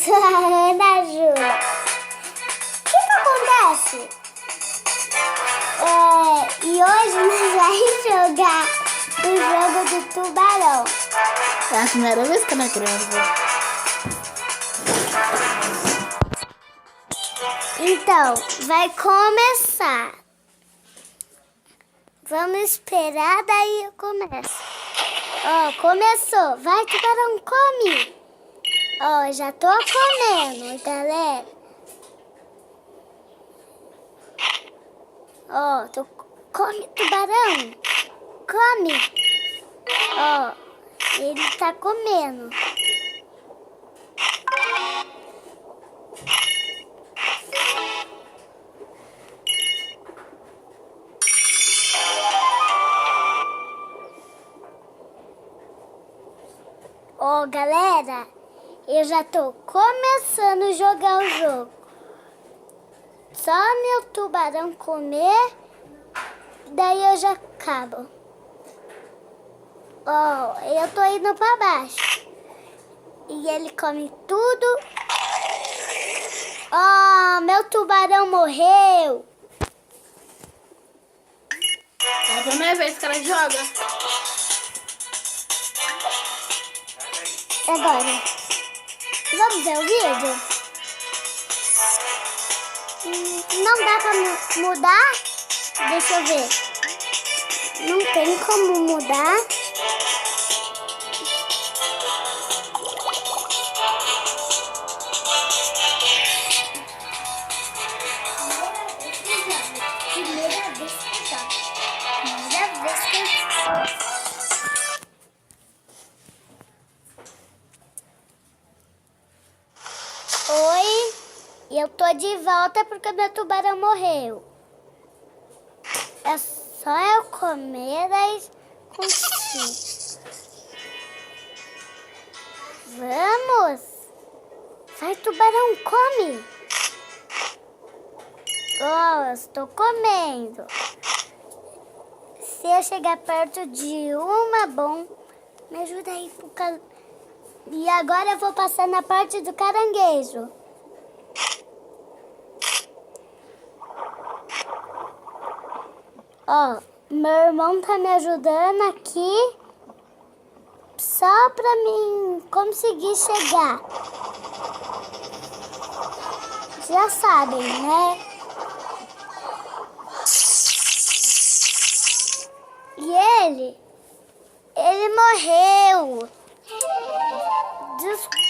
sou a Ana Júlia. O que acontece? E hoje nós vamos jogar o jogo do tubarão. É a primeira vez que eu não criança. Então, vai começar. Vamos esperar, daí eu começo. Ó, começou. Vai, tubarão, come. Ó, já tô comendo, galera. Ó, come, tubarão. Come. Ó, ele tá comendo. Ó, galera, eu já tô começando a jogar o jogo. Só meu tubarão comer, daí eu já acabo. Ó, eu tô indo pra baixo. E ele come tudo. Ó, meu tubarão morreu. É a primeira vez que ela joga. Agora, vamos ver o vídeo? Não dá pra mudar? Deixa eu ver. Não tem como mudar. Primeira vez que eu Oi, eu tô de volta porque meu tubarão morreu. É só eu comer, daí consigo. Vamos! Vai, tubarão, come! Oh, eu estou comendo. Se eu chegar perto de uma, bom, me ajuda aí. E agora eu vou passar na parte do caranguejo. Ó, meu irmão tá me ajudando aqui só pra mim conseguir chegar. Já sabem, né? E ele morreu. Desculpa.